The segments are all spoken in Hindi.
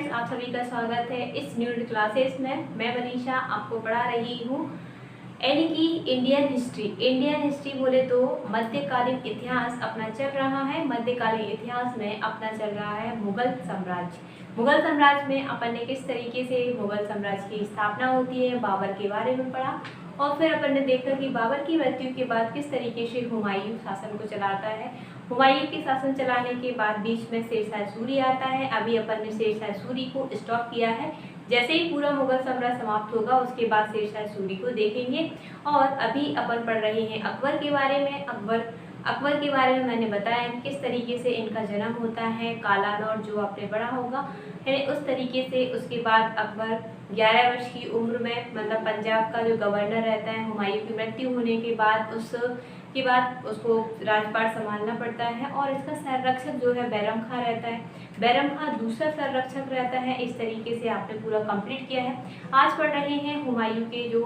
फ्रेंड्स, आप सभी का स्वागत है इस न्यू क्लासेस में। मैं मनीषा आपको पढ़ा रही हूँ यानी कि इंडियन हिस्ट्री बोले तो मध्यकालीन इतिहास अपना चल रहा है। मध्यकालीन इतिहास में अपना चल रहा है मुगल साम्राज्य में अपन ने किस तरीके से मुगल साम्राज्य की स्थापना होती है, बाबर के बारे में पढ़ा। और फिर अपन ने देखा कि बाबर की मृत्यु के बाद किस तरीके से हुमायूं शासन को चलाता है। हुमायूं के शासन चलाने के बाद बीच में शेरशाह सूरी आता है। अभी अपन ने शेरशाह सूरी को स्टॉप किया है। जैसे ही पूरा मुगल साम्राज्य समाप्त होगा उसके बाद शेरशाह सूरी को देखेंगे। और अभी अपन पढ़ रहे हैं अकबर के बारे में। अकबर के बारे में मैंने बताया किस तरीके से इनका जन्म होता है। काला दौर जो आपने पढ़ा होगा है उस तरीके से। उसके बाद अकबर 11 वर्ष की उम्र में मतलब पंजाब का जो गवर्नर रहता है, हुमायूं की मृत्यु होने के बाद उसके बाद उसको राजपाट संभालना पड़ता है। और इसका संरक्षक जो है बैरम खां रहता है। बैरम खां दूसरा संरक्षक रहता है। इस तरीके से आपने पूरा कंप्लीट किया है। आज पढ़ रहे हैं हुमायूं के जो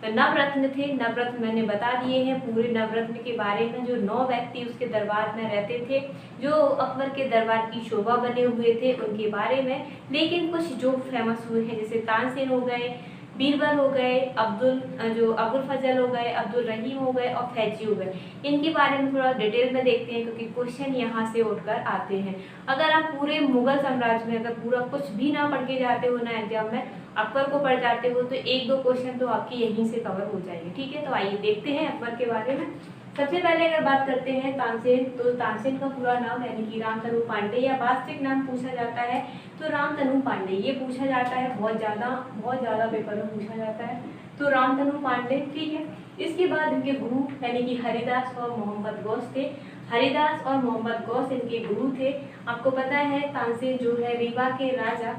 नवरत्न थे। नवरत्न मैंने बता दिए हैं पूरे नवरत्न के बारे में। जो 9 व्यक्ति उसके दरबार में रहते थे, जो अकबर के दरबार की शोभा बने हुए थे, उनके बारे में। लेकिन कुछ जो फेमस हुए हैं जैसे तानसेन हो गए, बीरबल हो गए, अबुल फजल हो गए, अब्दुल रहीम हो गए और फैजी हो गए, इनके बारे में थोड़ा डिटेल में देखते हैं क्योंकि क्वेश्चन यहाँ से उठकर आते हैं। अगर आप पूरे मुगल साम्राज्य में अगर पूरा कुछ भी ना पढ़ के जाते हो ना एग्जाम में, अकबर को पढ़ जाते हो तो 1-2 क्वेश्चन तो आपके यहीं से कवर हो जाएंगे। ठीक है, तो आइए देखते हैं अकबर के बारे में। सबसे पहले अगर बात करते हैं तानसेन, तो तानसेन का पूरा नाम यानी कि रामतनु पांडे या वास्तविक नाम पूछा जाता है तो रामतनु पांडे ये पूछा जाता है। बहुत ज़्यादा पेपर में पूछा जाता है तो रामतनु पांडे। ठीक है, इसके बाद इनके गुरु यानी कि हरिदास और मोहम्मद गौस थे। हरिदास और मोहम्मद गौस इनके गुरु थे। आपको पता है तानसेन जो है रीवा के राजा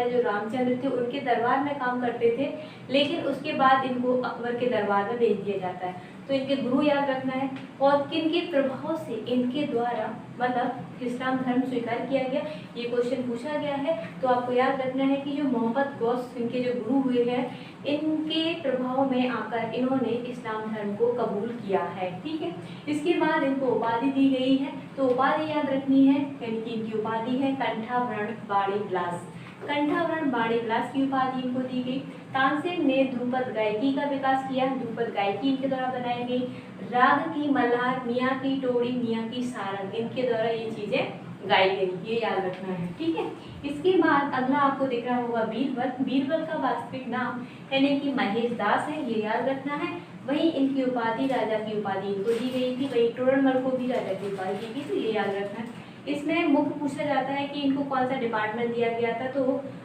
जो रामचंद्र थे उनके दरबार में काम करते थे। लेकिन उसके बाद इनको अकबर के दरबार में भेज दिया जाता है। तो इनके गुरु याद रखना है और किन के प्रभाव से इनके द्वारा मतलब इस्लाम धर्म स्वीकार किया गया, ये क्वेश्चन पूछा गया है। तो आपको याद रखना है कि जो मोहम्मद गौस इनके जो गुरु हुए हैं, इनके प्रभाव में आकर इन्होंने इस्लाम धर्म को कबूल किया है। ठीक है, इसके बाद इनको उपाधि दी गई है। तो उपाधि याद रखनी है यानी कि इनकी उपाधि है कंठावरण बाड़ी विलास की उपाधि इनको दी गई। तानसेन ने ध्रुपद गायकी का विकास किया। ध्रुपद गायकी इनके द्वारा बनाई गई। राग की मल्हार, मियाँ की टोड़ी, मियाँ की सारंग, इनके द्वारा ये चीजें गाई गई, ये याद रखना है। ठीक है, इसके बाद अगला आपको दिख रहा होगा बीरबल का वास्तविक नाम यानी कि महेश दास है, ये याद रखना है। वही इनकी उपाधि राजा की उपाधि इनको दी गई थी। वही तोड़रमल को भी राजा की उपाधि दी गई, तो ये याद रखना है। इसमें मुख्य पूछा जाता है कि इनको कौन सा डिपार्टमेंट दिया गया था। तो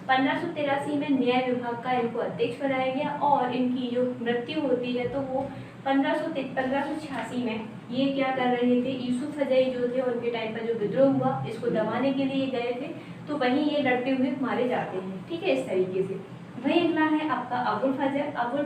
1583 में न्याय विभाग का इनको अध्यक्ष बनाया गया। और इनकी जो मृत्यु होती है तो वो 1586 में ये क्या कर रहे थे, यूसुफ फजई जो थे उनके टाइम पर जो विद्रोह हुआ इसको दबाने के लिए गए थे, तो वहीं ये लड़ते हुए मारे जाते हैं। ठीक है, इस तरीके से। वही अगला है आपका अबुल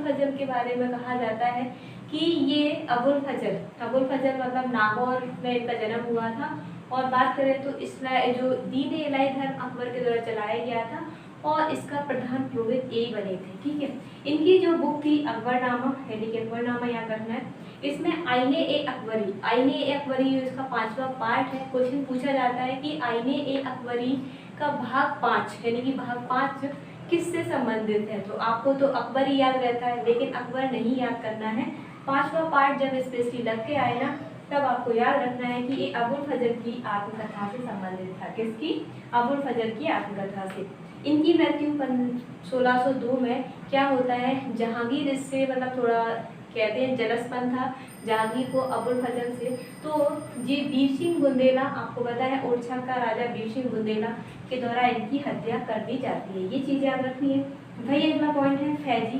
फजल के बारे में कहा जाता है कि ये अबुल फजल मतलब नागौर में इनका जन्म हुआ था। और बात करें तो इसमें जो दीन इलाही धर्म अकबर के द्वारा चलाया गया था और इसका प्रधान पुरोहित यही बने थे। ठीक है, इनकी जो बुक थी अकबरनामा यानी कि अकबरनामा याद रखना है। इसमें आईने ए अकबरी इसका 5वां पार्ट है। क्वेश्चन पूछा जाता है कि आईने ए अकबरी का भाग 5 यानी कि भाग 5 किससे संबंधित है। तो आपको तो अकबर ही याद रहता है लेकिन अकबर नहीं याद करना है। 5वां पार्ट जब स्पेशली लग के आए ना तब आपको याद रखना है कि ये अबुल फजल की आत्मकथा से संबंधित था। किसकी? अबुल फजल की आत्मकथा से। इनकी मृत्यु 1602 में क्या होता है, जहांगीर इससे मतलब थोड़ा कहते हैं जलस्पन था जहांगीर को अबुल फजल से। तो ये वीर सिंह बुंदेला, आपको पता है ओरछा का राजा वीर सिंह बुंदेला के द्वारा इनकी हत्या कर दी जाती है। ये चीज़ याद रखनी है। वही अगला पॉइंट है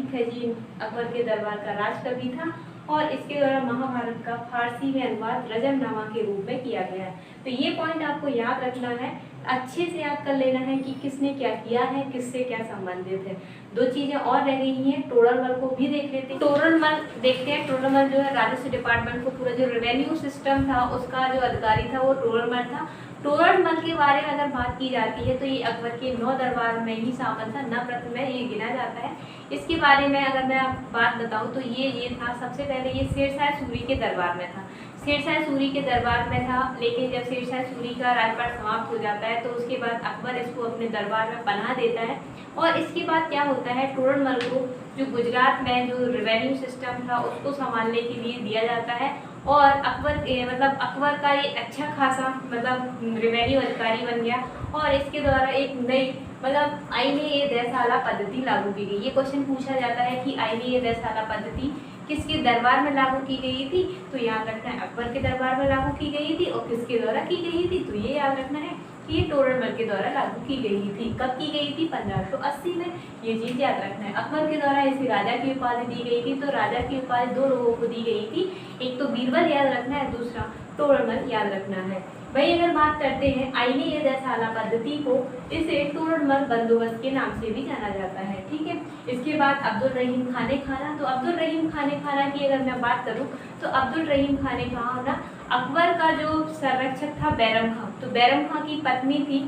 फैजी अकबर के दरबार का राजकवि था और इसके द्वारा महाभारत का फारसी में अनुवाद रजमनामा के रूप में किया गया है। तो ये पॉइंट आपको याद रखना है, अच्छे से याद कर लेना है कि किसने क्या किया है, किससे क्या संबंधित है। 2 चीजें और रह गई हैं, तोड़रमल को भी देख लेते हैं। तोड़रमल जो है राजस्व डिपार्टमेंट को पूरा जो रेवेन्यू सिस्टम था उसका जो अधिकारी था वो तोड़रमल था। तोड़रमल के बारे में अगर बात की जाती है तो ये अकबर के 9 दरबार में ही शामिल था, नवरत्न में ये गिना जाता है। इसके बारे में अगर मैं बात बताऊं तो ये था सबसे पहले ये शेरशाह सूरी के दरबार में था। शेरशाह सूरी के दरबार में था, लेकिन जब शेरशाह सूरी का राजपाट समाप्त हो जाता है तो उसके बाद अकबर इसको अपने दरबार में पनाह देता है। और इसके बाद क्या होता है, तोड़रमल को जो गुजरात में जो रेवेन्यू सिस्टम था उसको संभालने के लिए दिया जाता है। और अकबर का ये अच्छा खासा रेवेन्यू अधिकारी बन गया। और इसके द्वारा एक नई आईन-ए-दहसाला पद्धति लागू की गई। ये क्वेश्चन पूछा जाता है कि आईन-ए-दहसाला पद्धति किसके दरबार में लागू की गई थी, तो याद रखना है अकबर के दरबार में लागू की गई थी। और किसके द्वारा की गई थी, तो ये याद रखना है कि ये तोड़रमल के द्वारा लागू की गई थी। कब की गई थी, 1580 में। ये चीज याद रखना है। अकबर के द्वारा इसे राजा की उपाधि दी गई थी। तो राजा की उपाधि दो लोगों को दी गई थी, एक तो बीरबल याद रखना है, दूसरा तोड़रमल याद रखना है। वही अगर बात करते हैं आईन-ए-दहसाला पद्धति को, इसे तोड़रमल बंदोबस्त के नाम से भी जाना जाता है। ठीक है। इसके बाद अब्दुल रहीम खाने खाना। तो अब्दुल रहीम खाने खाना की अगर मैं बात करूं तो अब्दुल रहीम खाने खाना अकबर का जो संरक्षक था बैरम खां, तो बैरम खां की पत्नी थी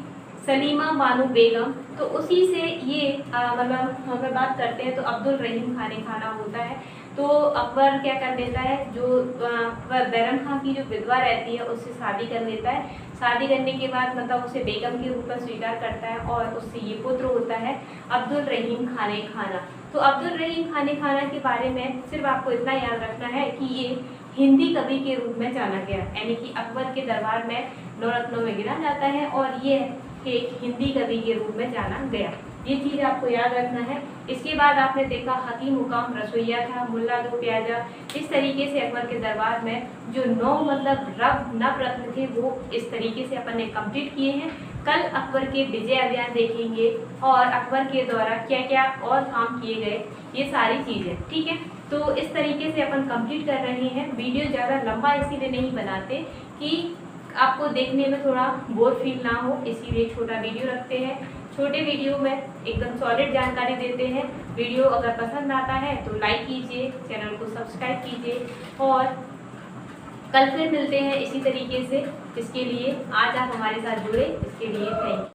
सलीमा बानो बेगम। तो उसी से ये अगर बात करते हैं तो अब्दुल रहीम खाने खाना होता है। तो अकबर क्या कर लेता है, जो बैरम खां की जो विधवा रहती है उससे शादी कर लेता है। शादी करने के बाद उसे बेगम के रूप में स्वीकार करता है और उससे ये पुत्र होता है अब्दुल रहीम खाने खाना। तो अब्दुल रहीम खाने खाना के बारे में सिर्फ आपको इतना याद रखना है कि ये हिंदी कवि के रूप में जाना गया, यानी कि अकबर के दरबार में नवरत्नों में गिना जाता है और ये एक हिंदी कवि के रूप में जाना गया। ये चीज़ आपको याद रखना है। इसके बाद आपने देखा हकीम हुकाम रसोइया था, मुल्ला दो प्याजा। इस तरीके से अकबर के दरबार में जो 9 नवरत्न थे वो इस तरीके से अपन ने कंप्लीट किए हैं। कल अकबर के विजय अभियान देखेंगे और अकबर के द्वारा क्या क्या और काम किए गए, ये सारी चीज़ें। ठीक है। तो इस तरीके से अपन कंप्लीट कर रहे हैं। वीडियो ज़्यादा लंबा इसीलिए नहीं बनाते कि आपको देखने में थोड़ा बोर फील ना हो, इसीलिए छोटा वीडियो रखते हैं। छोटे वीडियो में एकदम सॉलिड जानकारी देते हैं। वीडियो अगर पसंद आता है तो लाइक कीजिए, चैनल को सब्सक्राइब कीजिए और कल फिर मिलते हैं इसी तरीके से। इसके लिए आज आप हमारे साथ जुड़े, इसके लिए थैंक यू।